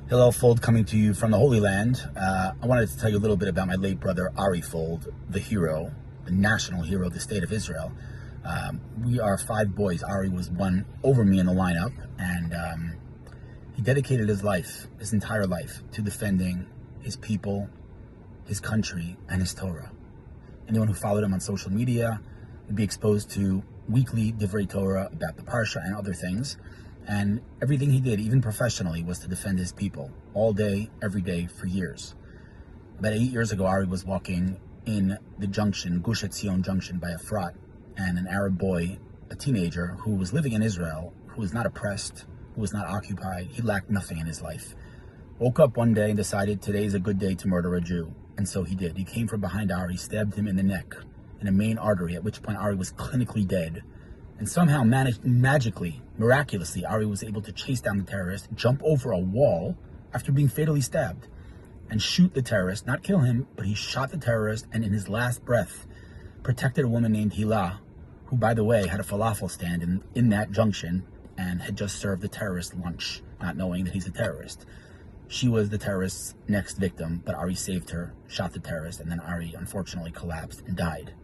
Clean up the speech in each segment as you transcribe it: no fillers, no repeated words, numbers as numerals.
Hillel Fuld coming to you from the Holy Land. I wanted to tell you a little bit about my late brother, Ari Fuld, the hero, the national hero of the state of Israel. We are 5 boys. Ari was one over me in the lineup, and he dedicated his life, his entire life, to defending his people, his country, and his Torah. Anyone who followed him on social media would be exposed to weekly Divrei Torah about the Parsha and other things. And everything he did, even professionally, was to defend his people all day, every day, for years. About 8 years ago, Ari was walking in the junction, Gush Etzion Junction, by Efrat, and an Arab boy, a teenager who was living in Israel, who was not oppressed, who was not occupied, he lacked nothing in his life, woke up one day and decided today is a good day to murder a Jew. And so he did. He came from behind Ari, stabbed him in the neck, in a main artery, at which point Ari was clinically dead. And somehow managed, magically, miraculously, Ari was able to chase down the terrorist, jump over a wall after being fatally stabbed, and shoot the terrorist, not kill him, but he shot the terrorist, and in his last breath, protected a woman named Hillel, who, by the way, had a falafel stand in that junction, and had just served the terrorist lunch, not knowing that he's a terrorist. She was the terrorist's next victim, but Ari saved her, shot the terrorist, and then Ari, unfortunately, collapsed and died.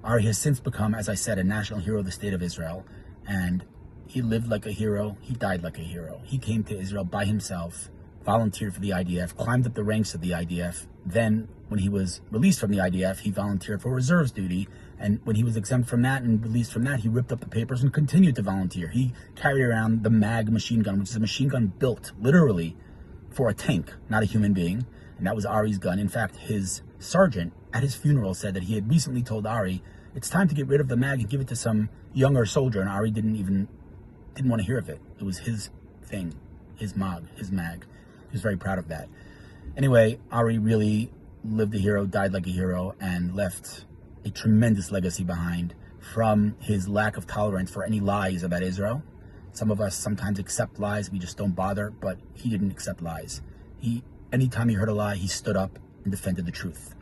Ari has since become, as I said, a national hero of the state of Israel, and he lived like a hero, he died like a hero. He came to Israel by himself, volunteered for the IDF, climbed up the ranks of the IDF. Then, when he was released from the IDF, he volunteered for reserves duty, and when he was exempt from that and released from that, he ripped up the papers and continued to volunteer. He carried around the MAG machine gun, which is a machine gun built, literally, for a tank, not a human being, and that was Ari's gun. In fact, his sergeant at his funeral said that he had recently told Ari, it's time to get rid of the MAG and give it to some younger soldier, and Ari didn't want to hear of it. It was his thing, his MAG. He was very proud of that. Anyway, Ari really lived a hero, died like a hero, and left a tremendous legacy behind from his lack of tolerance for any lies about Israel. Some of us sometimes accept lies, we just don't bother, but he didn't accept lies. Anytime he heard a lie, he stood up and defended the truth.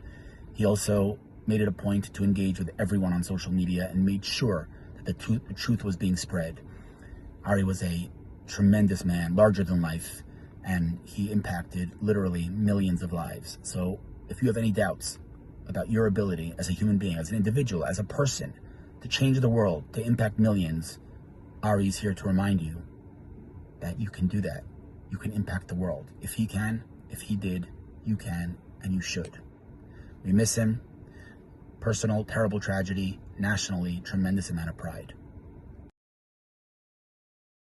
He also made it a point to engage with everyone on social media and made sure that the truth was being spread. Ari was a tremendous man, larger than life, and he impacted literally millions of lives. So if you have any doubts about your ability as a human being, as an individual, as a person, to change the world, to impact millions, Ari's here to remind you that you can do that. You can impact the world. If he can, if he did, you can, and you should. We miss him. Personal, terrible tragedy. Nationally, tremendous amount of pride.